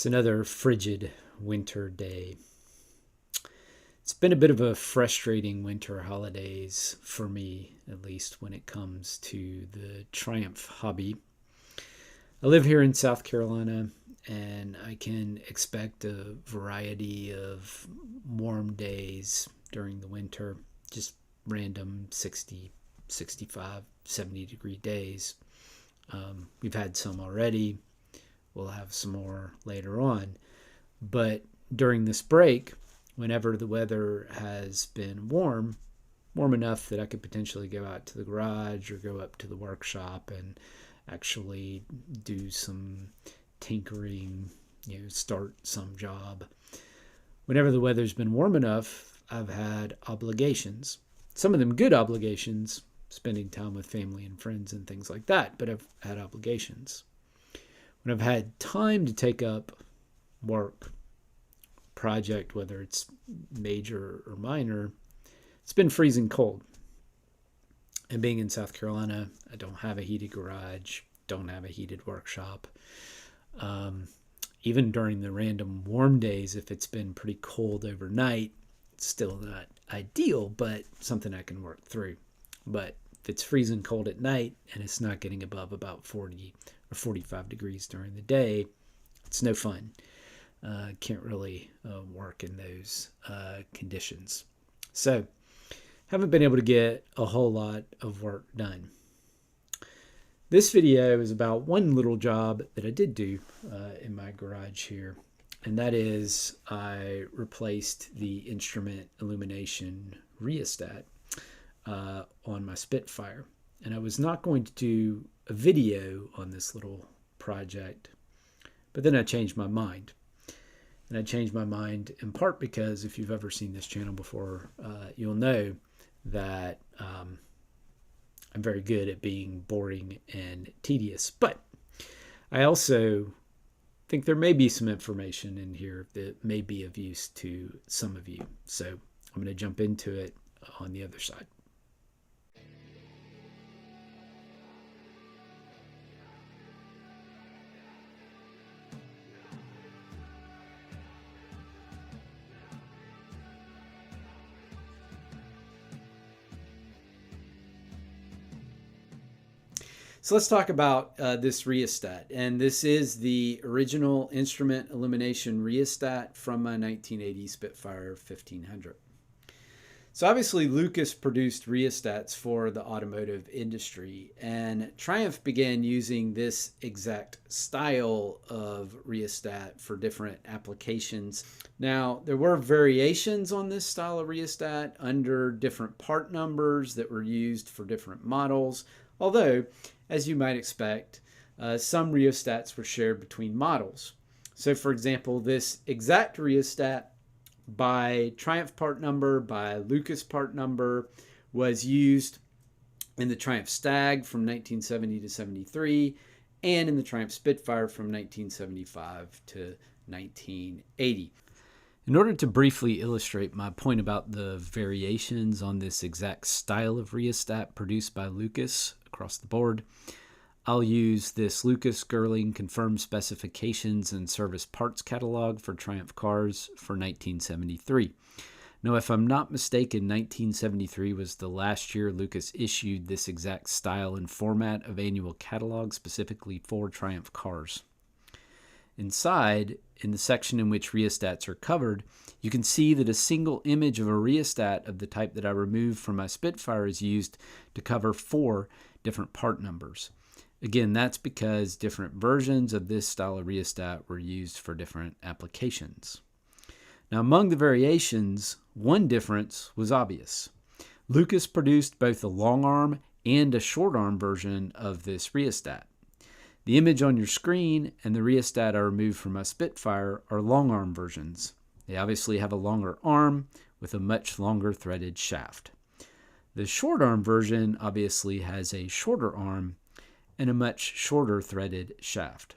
It's another frigid winter day. It's been a bit of a frustrating winter holidays for me, at least when it comes to the Triumph hobby. I live here in South Carolina, and I can expect a variety of warm days during the winter, just random 60, 65, 70 degree days. We've had some already. We'll have some more later on. But during this break, whenever the weather has been warm enough that I could potentially go out to the garage or go up to the workshop and actually do some tinkering, start some job. Whenever the weather's been warm enough, I've had obligations. Some of them good obligations, spending time with family and friends and things like that, but I've had obligations. When I've had time to take up work, project, whether it's major or minor, it's been freezing cold. And being in South Carolina, I don't have a heated garage, don't have a heated workshop. Even during the random warm days, if it's been pretty cold overnight, it's still not ideal, but something I can work through. But if it's freezing cold at night and it's not getting above about 40 or 45 degrees during the day, it's no fun. Can't really work in those conditions. So, haven't been able to get a whole lot of work done. This video is about one little job that I did do in my garage here, and that is I replaced the instrument Illumination Rheostat on my Spitfire. And I was not going to do a video on this little project, but then I changed my mind. And I changed my mind in part because if you've ever seen this channel before, you'll know that I'm very good at being boring and tedious. But I also think there may be some information in here that may be of use to some of you. So I'm going to jump into it on the other side. So let's talk about this rheostat. And this is the original instrument Illumination Rheostat from my 1980 Spitfire 1500. So obviously Lucas produced rheostats for the automotive industry, and Triumph began using this exact style of rheostat for different applications. Now, there were variations on this style of rheostat under different part numbers that were used for different models, although, as you might expect, some rheostats were shared between models. So for example, this exact rheostat by Triumph part number, by Lucas part number, was used in the Triumph Stag from 1970 to 73 and in the Triumph Spitfire from 1975 to 1980. In order to briefly illustrate my point about the variations on this exact style of rheostat produced by Lucas across the board, I'll use this Lucas Girling Confirmed Specifications and Service Parts Catalog for Triumph cars for 1973. Now, if I'm not mistaken, 1973 was the last year Lucas issued this exact style and format of annual catalog specifically for Triumph cars. Inside, in the section in which rheostats are covered, you can see that a single image of a rheostat of the type that I removed from my Spitfire is used to cover 4 different part numbers. Again, that's because different versions of this style of rheostat were used for different applications. Now, among the variations, one difference was obvious. Lucas produced both a long arm and a short arm version of this rheostat. The image on your screen and the rheostat I removed from my Spitfire are long arm versions. They obviously have a longer arm with a much longer threaded shaft. The short arm version obviously has a shorter arm and a much shorter threaded shaft.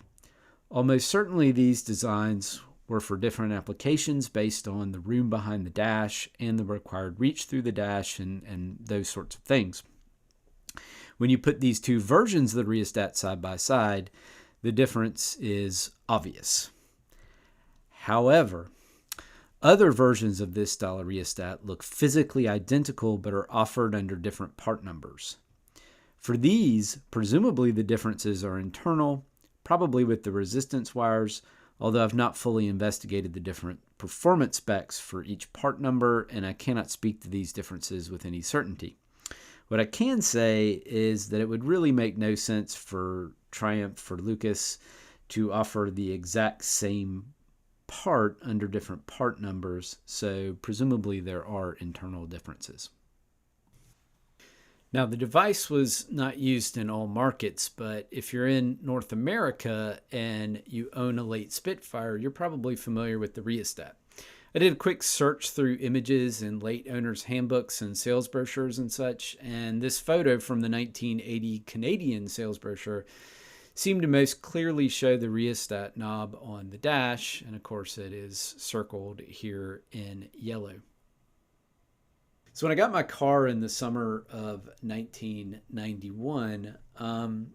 Almost certainly these designs were for different applications based on the room behind the dash and the required reach through the dash and those sorts of things. When you put these two versions of the rheostat side by side, the difference is obvious. However, other versions of this style of rheostat look physically identical but are offered under different part numbers. For these, presumably the differences are internal, probably with the resistance wires, although I've not fully investigated the different performance specs for each part number, and I cannot speak to these differences with any certainty. What I can say is that it would really make no sense for Triumph or Lucas to offer the exact same part under different part numbers, so presumably there are internal differences. Now, the device was not used in all markets, but if you're in North America and you own a late Spitfire, you're probably familiar with the rheostat. I did a quick search through images in late owners' handbooks and sales brochures and such, and this photo from the 1980 Canadian sales brochure seemed to most clearly show the rheostat knob on the dash, and of course it is circled here in yellow. So when I got my car in the summer of 1991, I'm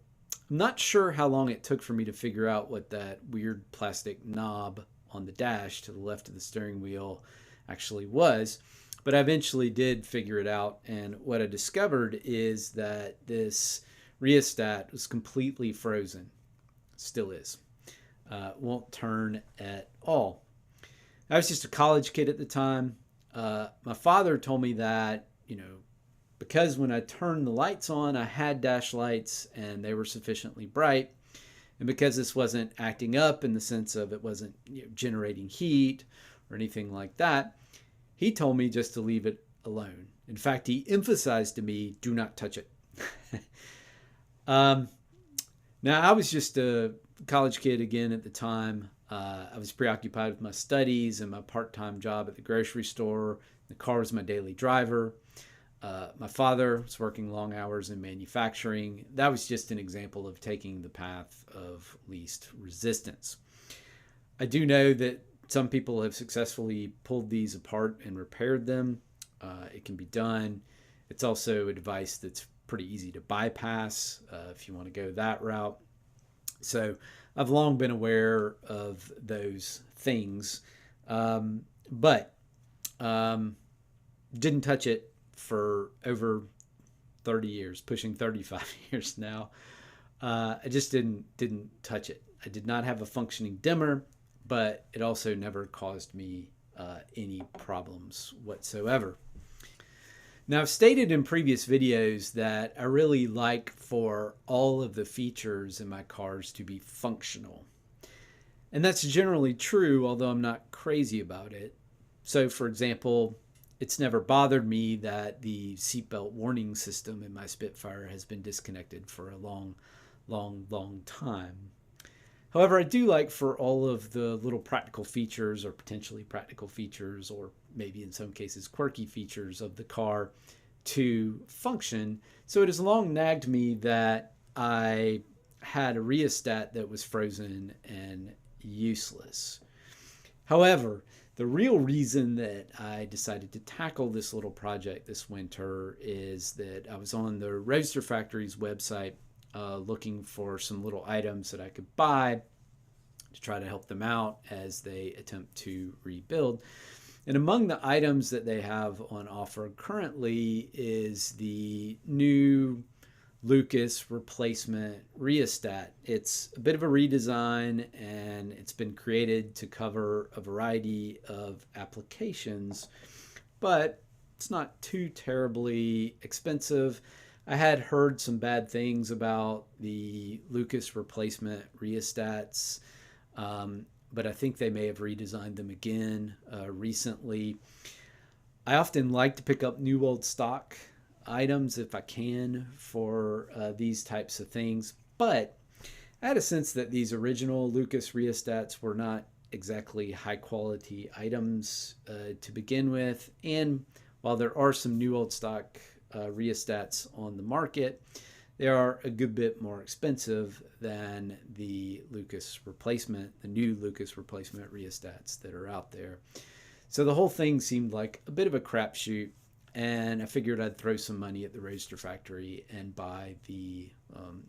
not sure how long it took for me to figure out what that weird plastic knob on the dash to the left of the steering wheel actually was, but I eventually did figure it out, and what I discovered is that this rheostat was completely frozen. Still is. Won't turn at all. I was just a college kid at the time. My father told me that, because when I turned the lights on, I had dash lights and they were sufficiently bright. And because this wasn't acting up in the sense of it wasn't generating heat or anything like that, he told me just to leave it alone. In fact, he emphasized to me, do not touch it. Now, I was just a college kid again at the time. I was preoccupied with my studies and my part-time job at the grocery store. The car was my daily driver. My father was working long hours in manufacturing. That was just an example of taking the path of least resistance. I do know that some people have successfully pulled these apart and repaired them. It can be done. It's also a device that's pretty easy to bypass if you want to go that route. So I've long been aware of those things, but didn't touch it for over 30 years, pushing 35 years now. I just didn't touch it. I did not have a functioning dimmer, but it also never caused me any problems whatsoever. Now, I've stated in previous videos that I really like for all of the features in my cars to be functional. And that's generally true, although I'm not crazy about it. So, for example, it's never bothered me that the seatbelt warning system in my Spitfire has been disconnected for a long time. However, I do like for all of the little practical features or potentially practical features or maybe in some cases quirky features of the car to function. So it has long nagged me that I had a rheostat that was frozen and useless. However, the real reason that I decided to tackle this little project this winter is that I was on the Rheostat Factory's website looking for some little items that I could buy to try to help them out as they attempt to rebuild. And among the items that they have on offer currently is the new Lucas replacement rheostat. It's a bit of a redesign and it's been created to cover a variety of applications, but it's not too terribly expensive. I had heard some bad things about the Lucas replacement rheostats, but I think they may have redesigned them again recently. I often like to pick up new old stock items if I can for these types of things, but I had a sense that these original Lucas rheostats were not exactly high quality items to begin with, and while there are some new old stock rheostats on the market, they are a good bit more expensive than the Lucas replacement, the new Lucas replacement rheostats that are out there. So the whole thing seemed like a bit of a crapshoot, and I figured I'd throw some money at the Rheostat Factory and buy the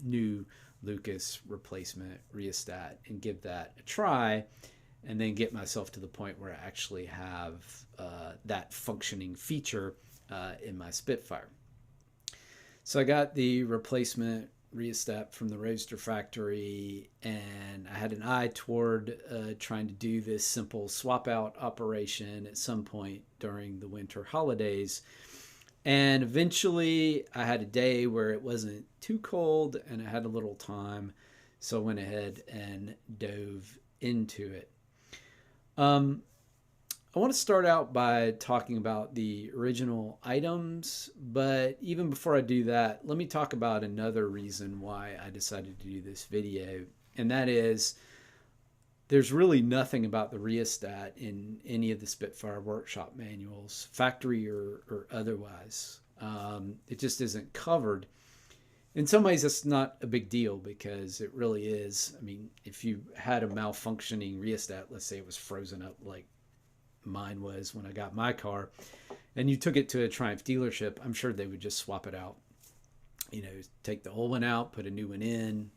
new Lucas replacement rheostat and give that a try and then get myself to the point where I actually have that functioning feature in my Spitfire. So I got the replacement rheostat from the Roadster factory, and I had an eye toward trying to do this simple swap out operation at some point during the winter holidays. And eventually I had a day where it wasn't too cold and I had a little time, so I went ahead and dove into it. I want to start out by talking about the original items, but even before I do that, let me talk about another reason why I decided to do this video, and that is there's really nothing about the rheostat in any of the Spitfire workshop manuals, factory or otherwise. It just isn't covered. In some ways, it's not a big deal because it really is. I mean, if you had a malfunctioning rheostat, let's say it was frozen up like mine was when I got my car, and you took it to a Triumph dealership, I'm sure they would just swap it out. You know, take the old one out, put a new one in,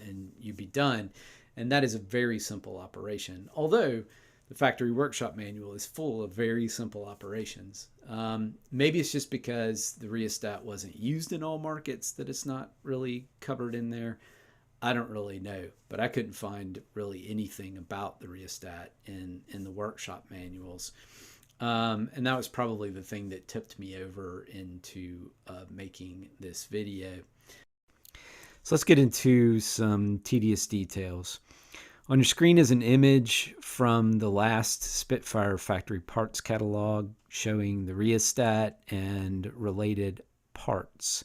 and you'd be done. And that is a very simple operation. Although the factory workshop manual is full of very simple operations. Maybe it's just because the rheostat wasn't used in all markets that it's not really covered in there. I don't really know, but I couldn't find really anything about the rheostat in the workshop manuals. And that was probably the thing that tipped me over into making this video. So let's get into some tedious details. On your screen is an image from the last Spitfire factory parts catalog showing the rheostat and related parts.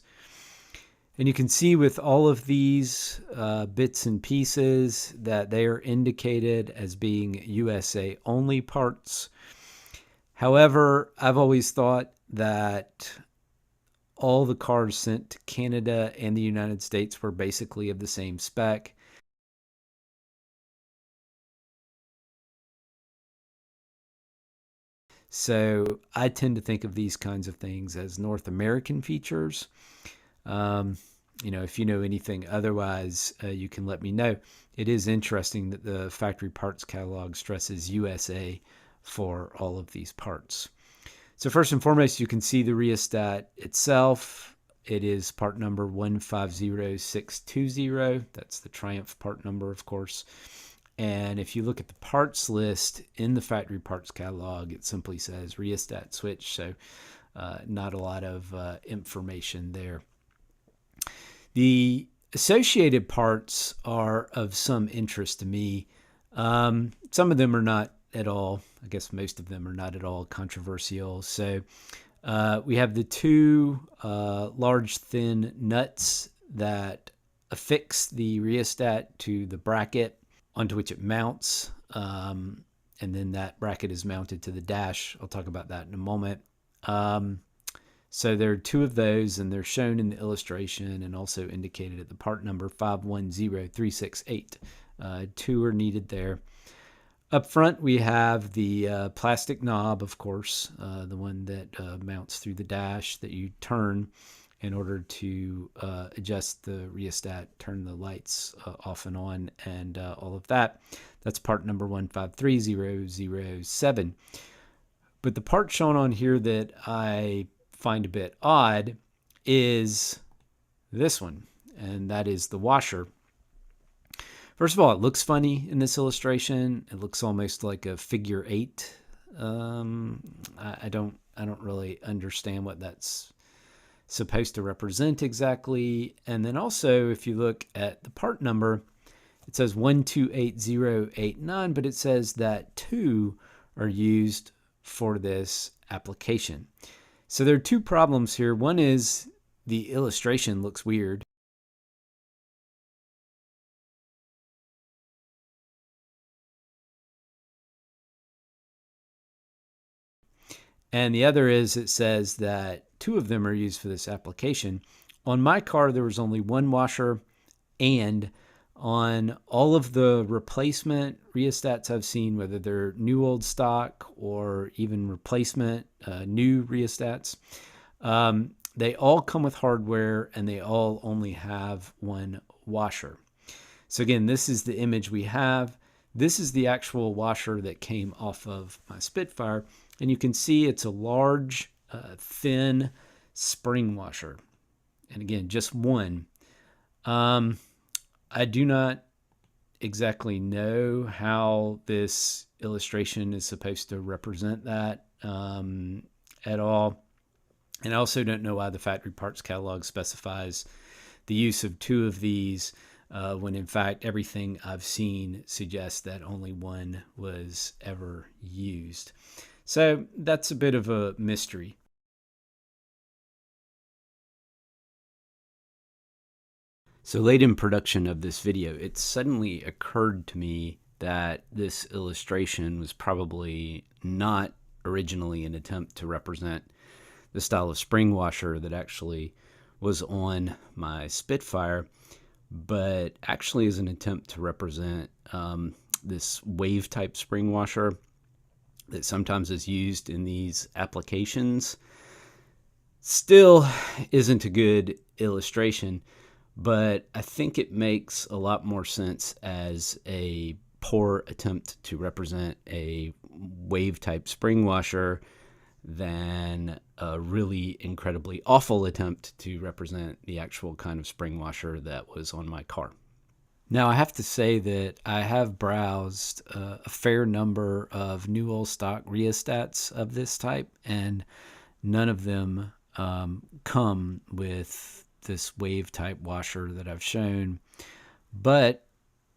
And you can see with all of these bits and pieces that they are indicated as being USA only parts. However, I've always thought that all the cars sent to Canada and the United States were basically of the same spec. So I tend to think of these kinds of things as North American features. You know, if you know anything otherwise, you can let me know. It is interesting that the factory parts catalog stresses USA for all of these parts. So first and foremost, you can see the rheostat itself. It is part number 150620. That's the Triumph part number, of course. And if you look at the parts list in the factory parts catalog, it simply says rheostat switch. So not a lot of information there. The associated parts are of some interest to me. Some of them are not at all, I guess most of them are not at all controversial. So we have the two large thin nuts that affix the rheostat to the bracket onto which it mounts. And then that bracket is mounted to the dash. I'll talk about that in a moment. So there are two of those, and they're shown in the illustration and also indicated at the part number 510368. Two are needed there. Up front, we have the plastic knob, of course, the one that mounts through the dash that you turn in order to adjust the rheostat, turn the lights off and on, and all of that. That's part number 153007. But the part shown on here that I find a bit odd is this one, and that is the washer. First of all, it looks funny in this illustration. It looks almost like a figure 8. I don't really understand what that's supposed to represent exactly. And then also, if you look at the part number, it says 128089, but it says that 2 are used for this application. So there are two problems here. One is the illustration looks weird. And the other is it says that 2 of them are used for this application. On my car, there was only one washer, and on all of the replacement rheostats I've seen, whether they're new old stock or even replacement new rheostats, they all come with hardware and they all only have one washer. So again, this is the image we have. This is the actual washer that came off of my Spitfire, and you can see it's a large, thin spring washer. And again, just one. I do not exactly know how this illustration is supposed to represent that at all. And I also don't know why the factory parts catalog specifies the use of two of these when in fact everything I've seen suggests that only one was ever used. So that's a bit of a mystery. So late in production of this video, it suddenly occurred to me that this illustration was probably not originally an attempt to represent the style of spring washer that actually was on my Spitfire, but actually is an attempt to represent this wave type spring washer that sometimes is used in these applications. Still isn't a good illustration, but I think it makes a lot more sense as a poor attempt to represent a wave type spring washer than a really incredibly awful attempt to represent the actual kind of spring washer that was on my car. Now, I have to say that I have browsed a fair number of new old stock rheostats of this type, and none of them come with this wave type washer that I've shown, but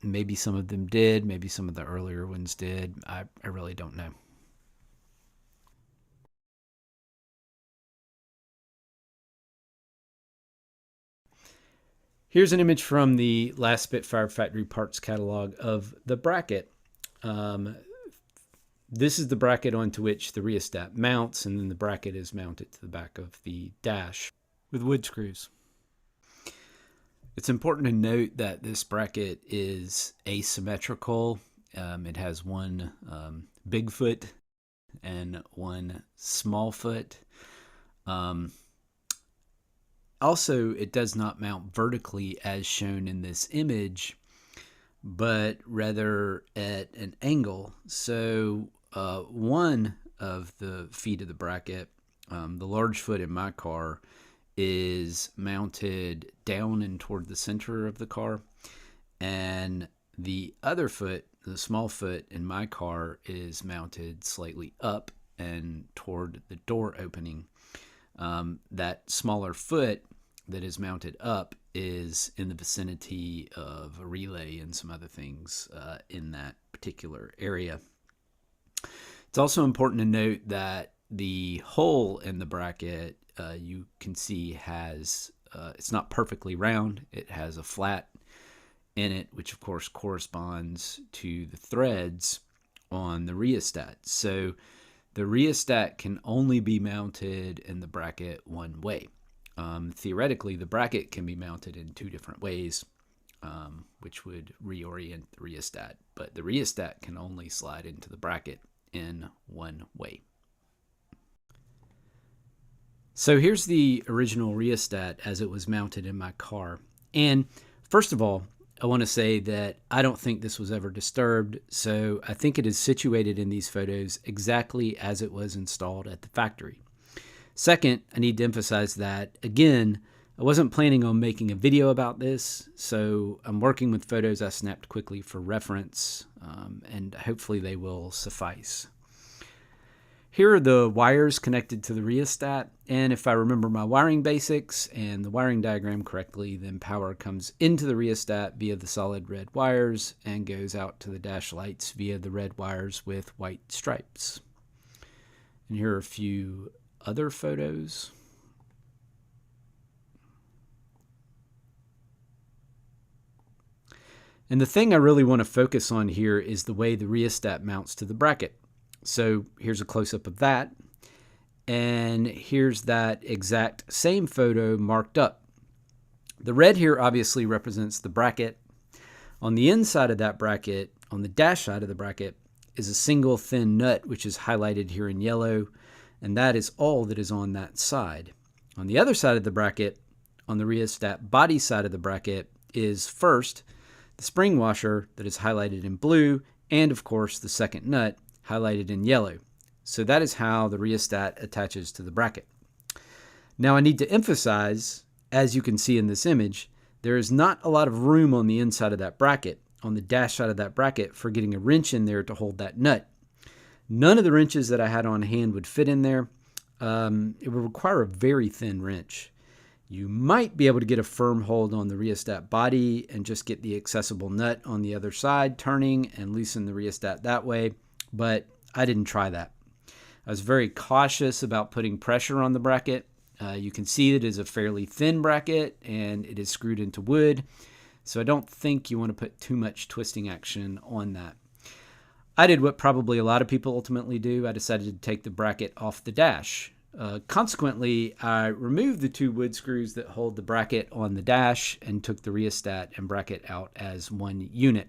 maybe some of them did, maybe some of the earlier ones did. I really don't know. Here's an image from the last Spitfire factory parts catalog of the bracket. This is the bracket onto which the rheostat mounts, and then the bracket is mounted to the back of the dash with wood screws. It's important to note that this bracket is asymmetrical. It has one big foot and one small foot. Also, it does not mount vertically as shown in this image, but rather at an angle. So one of the feet of the bracket, the large foot in my car, is mounted down and toward the center of the car, and the other foot, the small foot in my car, is mounted slightly up and toward the door opening. That smaller foot that is mounted up is in the vicinity of a relay and some other things in that particular area. It's also important to note that the hole in the bracket you can see has, it's not perfectly round. It has a flat in it, which of course corresponds to the threads on the rheostat. So the rheostat can only be mounted in the bracket one way. Theoretically, the bracket can be mounted in two different ways, which would reorient the rheostat, but the rheostat can only slide into the bracket in one way. So here's the original rheostat as it was mounted in my car. And first of all, I want to say that I don't think this was ever disturbed, so I think it is situated in these photos exactly as it was installed at the factory. Second, I need to emphasize that, again, I wasn't planning on making a video about this, so I'm working with photos I snapped quickly for reference, and hopefully they will suffice. Here are the wires connected to the rheostat, and if I remember my wiring basics and the wiring diagram correctly, then power comes into the rheostat via the solid red wires and goes out to the dash lights via the red wires with white stripes. And here are a few other photos. And the thing I really want to focus on here is the way the rheostat mounts to the bracket. So here's a close-up of that, and here's that exact same photo marked up. The red here obviously represents the bracket. On the inside of that bracket, on the dash side of the bracket, is a single thin nut, which is highlighted here in yellow, and that is all that is on that side. On the other side of the bracket, on the rheostat body side of the bracket, is first the spring washer that is highlighted in blue, and of course the second nut highlighted in yellow. So that is how the rheostat attaches to the bracket. Now I need to emphasize, as you can see in this image, there is not a lot of room on the inside of that bracket, on the dash side of that bracket, for getting a wrench in there to hold that nut. None of the wrenches that I had on hand would fit in there. It would require a very thin wrench. You might be able to get a firm hold on the rheostat body and just get the accessible nut on the other side turning and loosen the rheostat that way, but I didn't try that. I was very cautious about putting pressure on the bracket. You can see that it is a fairly thin bracket and it is screwed into wood, so I don't think you want to put too much twisting action on that. I did what probably a lot of people ultimately do. I decided to take the bracket off the dash. Consequently, I removed the two wood screws that hold the bracket on the dash and took the rheostat and bracket out as one unit.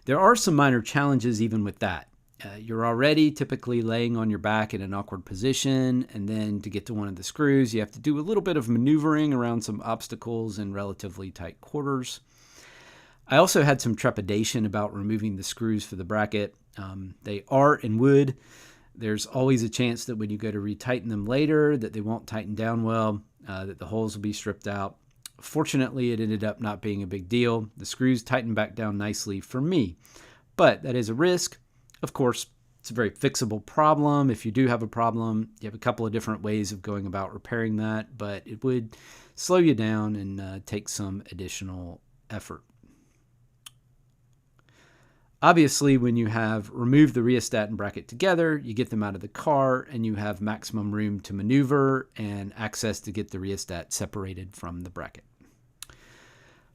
There are some minor challenges even with that. You're already typically laying on your back in an awkward position, and then to get to one of the screws, you have to do a little bit of maneuvering around some obstacles in relatively tight quarters. I also had some trepidation about removing the screws for the bracket. They are in wood. There's always a chance that when you go to retighten them later that they won't tighten down well, that the holes will be stripped out. Fortunately, it ended up not being a big deal. The screws tightened back down nicely for me, but that is a risk. Of course, it's a very fixable problem. If you do have a problem, you have a couple of different ways of going about repairing that, but it would slow you down and take some additional effort. Obviously, when you have removed the rheostat and bracket together, you get them out of the car and you have maximum room to maneuver and access to get the rheostat separated from the bracket.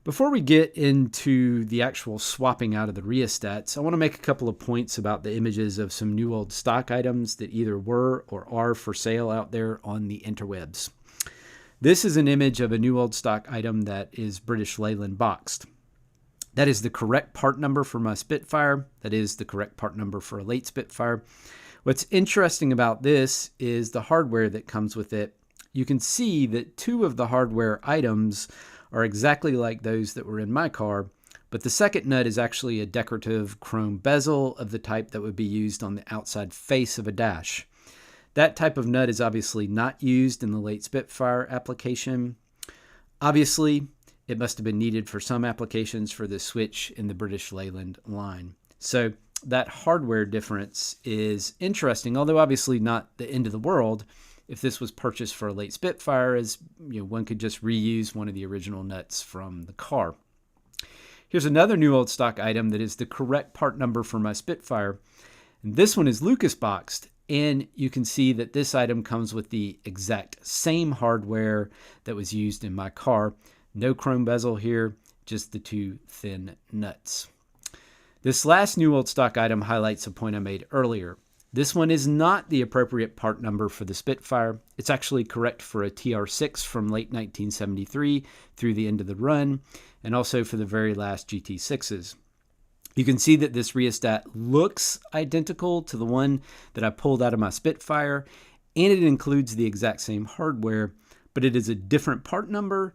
Before we get into the actual swapping out of the rheostats, I want to make a couple of points about the images of some new old stock items that either were or are for sale out there on the interwebs. This is an image of a new old stock item that is British Leyland boxed. That is the correct part number for my Spitfire. That is the correct part number for a late Spitfire. What's interesting about this is the hardware that comes with it. You can see that two of the hardware items are exactly like those that were in my car, but the second nut is actually a decorative chrome bezel of the type that would be used on the outside face of a dash. That type of nut is obviously not used in the late Spitfire application. Obviously, it must have been needed for some applications for the switch in the British Leyland line. So that hardware difference is interesting, although obviously not the end of the world. If this was purchased for a late Spitfire, as you know, one could just reuse one of the original nuts from the car. Here's another new old stock item that is the correct part number for my Spitfire. And this one is Lucas boxed, and you can see that this item comes with the exact same hardware that was used in my car. No chrome bezel here, just the two thin nuts. This last new old stock item highlights a point I made earlier. This one is not the appropriate part number for the Spitfire. It's actually correct for a TR6 from late 1973 through the end of the run, and also for the very last GT6s. You can see that this rheostat looks identical to the one that I pulled out of my Spitfire, and it includes the exact same hardware, but it is a different part number,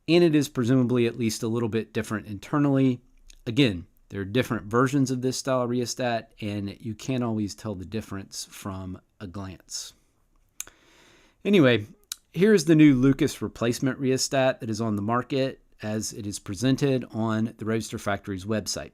and it is presumably at least a little bit different internally. Again, there are different versions of this style rheostat, and you can't always tell the difference from a glance. Anyway, here's the new Lucas replacement rheostat that is on the market as it is presented on the Roadster Factory's website.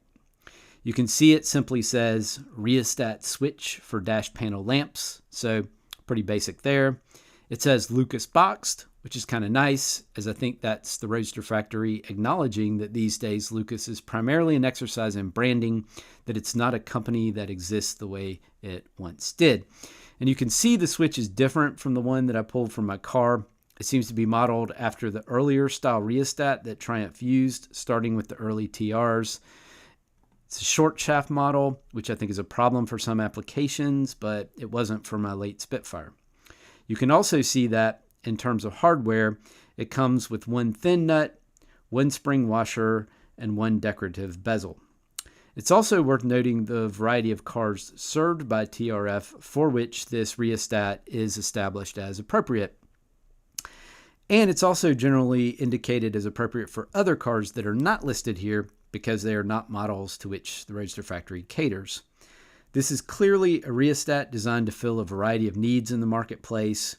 You can see it simply says rheostat switch for dash panel lamps, so pretty basic there. It says Lucas boxed, which is kind of nice, as I think that's the Roadster Factory acknowledging that these days Lucas is primarily an exercise in branding, that it's not a company that exists the way it once did. And you can see the switch is different from the one that I pulled from my car. It seems to be modeled after the earlier style rheostat that Triumph used, starting with the early TRs. It's a short shaft model, which I think is a problem for some applications, but it wasn't for my late Spitfire. You can also see that in terms of hardware, it comes with one thin nut, one spring washer, and one decorative bezel. It's also worth noting the variety of cars served by TRF for which this rheostat is established as appropriate. And it's also generally indicated as appropriate for other cars that are not listed here, because they are not models to which the Roadster factory caters. This is clearly a rheostat designed to fill a variety of needs in the marketplace.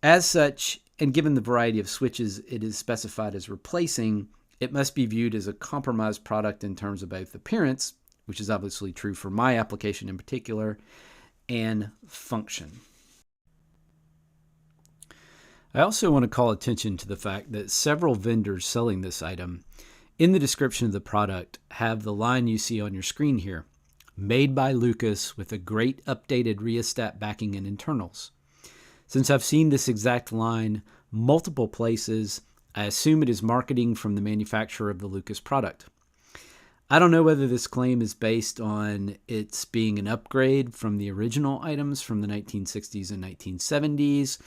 As such, and given the variety of switches it is specified as replacing, it must be viewed as a compromised product in terms of both appearance, which is obviously true for my application in particular, and function. I also want to call attention to the fact that several vendors selling this item in the description of the product have the line you see on your screen here, made by Lucas with a great updated rheostat backing and internals. Since I've seen this exact line multiple places, I assume it is marketing from the manufacturer of the Lucas product. I don't know whether this claim is based on its being an upgrade from the original items from the 1960s and 1970s,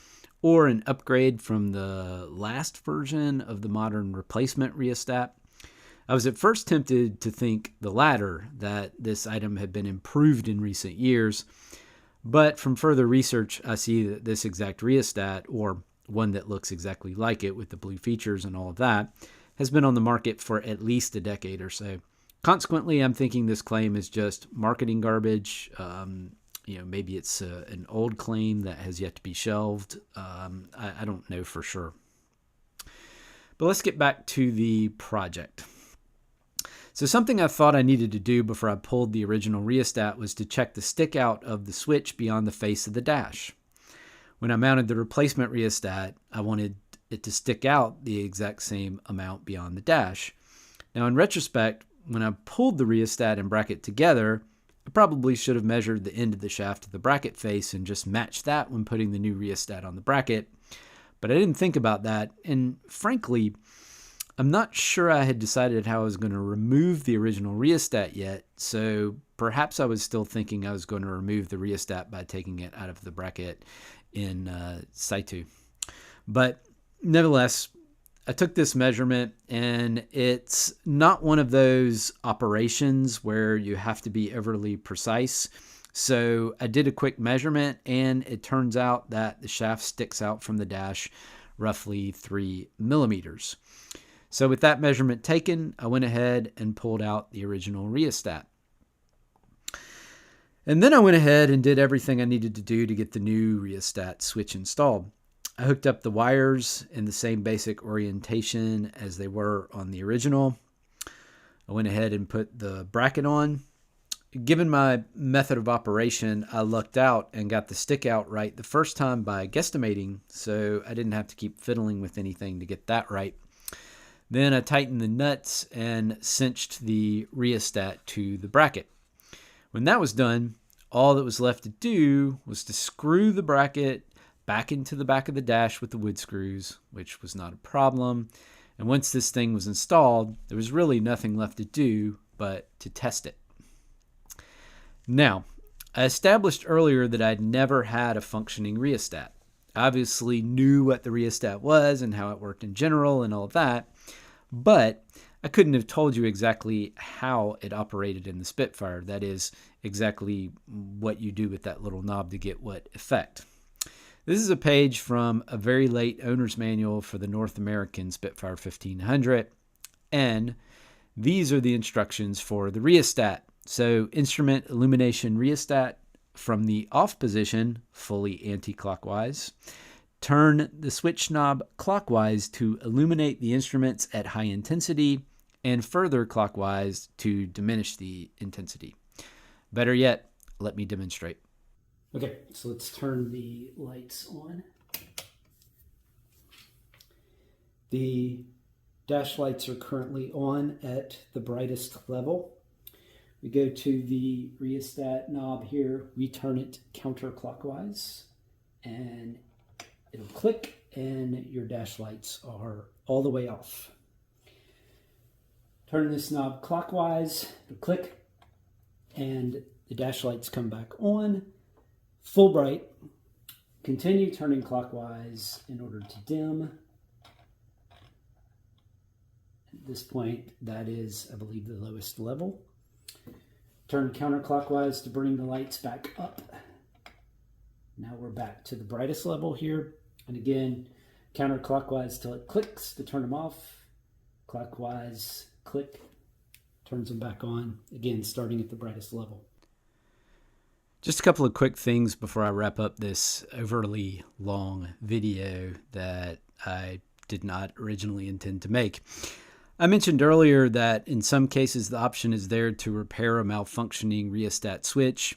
or an upgrade from the last version of the modern replacement rheostat. I was at first tempted to think the latter, that this item had been improved in recent years, but from further research, I see that this exact rheostat, or one that looks exactly like it with the blue features and all of that, has been on the market for at least a decade or so. Consequently, I'm thinking this claim is just marketing garbage. Maybe it's an old claim that has yet to be shelved. I don't know for sure. But let's get back to the project. So something I thought I needed to do before I pulled the original rheostat was to check the stick out of the switch beyond the face of the dash. When I mounted the replacement rheostat, I wanted it to stick out the exact same amount beyond the dash. Now, in retrospect, when I pulled the rheostat and bracket together, I probably should have measured the end of the shaft of the bracket face and just matched that when putting the new rheostat on the bracket. But I didn't think about that, and frankly, I'm not sure I had decided how I was going to remove the original rheostat yet, so perhaps I was still thinking I was going to remove the rheostat by taking it out of the bracket in situ. But nevertheless, I took this measurement, and it's not one of those operations where you have to be overly precise. So I did a quick measurement, and it turns out that the shaft sticks out from the dash roughly 3 millimeters. So with that measurement taken, I went ahead and pulled out the original rheostat. And then I went ahead and did everything I needed to do to get the new rheostat switch installed. I hooked up the wires in the same basic orientation as they were on the original. I went ahead and put the bracket on. Given my method of operation, I lucked out and got the stick out right the first time by guesstimating, so I didn't have to keep fiddling with anything to get that right. Then I tightened the nuts and cinched the rheostat to the bracket. When that was done, all that was left to do was to screw the bracket back into the back of the dash with the wood screws, which was not a problem. And once this thing was installed, there was really nothing left to do but to test it. Now, I established earlier that I'd never had a functioning rheostat. I obviously knew what the rheostat was and how it worked in general and all of that, but I couldn't have told you exactly how it operated in the Spitfire. That is, exactly what you do with that little knob to get what effect. This is a page from a very late owner's manual for the North American Spitfire 1500, and these are the instructions for the rheostat. So, instrument illumination rheostat from the off position, fully anti-clockwise. Turn the switch knob clockwise to illuminate the instruments at high intensity, and further clockwise to diminish the intensity. Better yet, let me demonstrate. Okay, so let's turn the lights on. The dash lights are currently on at the brightest level. We go to the rheostat knob here, we turn it counterclockwise, and it'll click, and your dash lights are all the way off. Turn this knob clockwise, it'll click, and the dash lights come back on, full bright. Continue turning clockwise in order to dim. At this point, that is, I believe, the lowest level. Turn counterclockwise to bring the lights back up. Now we're back to the brightest level here. And again, counterclockwise till it clicks to turn them off. Clockwise, click, turns them back on, again, starting at the brightest level. Just a couple of quick things before I wrap up this overly long video that I did not originally intend to make. I mentioned earlier that in some cases the option is there to repair a malfunctioning rheostat switch.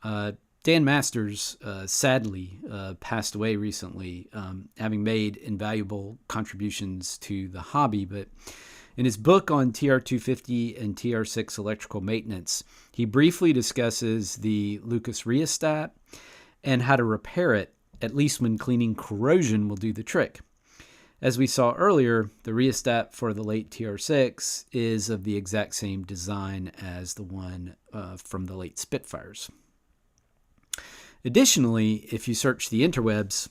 Dan Masters sadly passed away recently, having made invaluable contributions to the hobby. But in his book on TR250 and TR6 electrical maintenance, he briefly discusses the Lucas rheostat and how to repair it, at least when cleaning corrosion will do the trick. As we saw earlier, the rheostat for the late TR6 is of the exact same design as the one from the late Spitfires. Additionally, if you search the interwebs,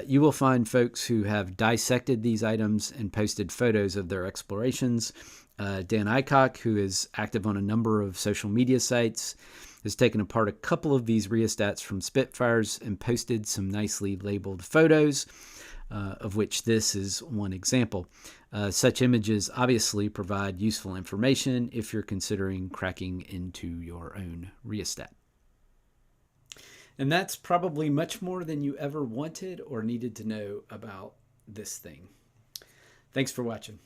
you will find folks who have dissected these items and posted photos of their explorations. Dan Aycock, who is active on a number of social media sites, has taken apart a couple of these rheostats from Spitfires and posted some nicely labeled photos, of which this is one example. Such images obviously provide useful information if you're considering cracking into your own rheostat. And that's probably much more than you ever wanted or needed to know about this thing. Thanks for watching.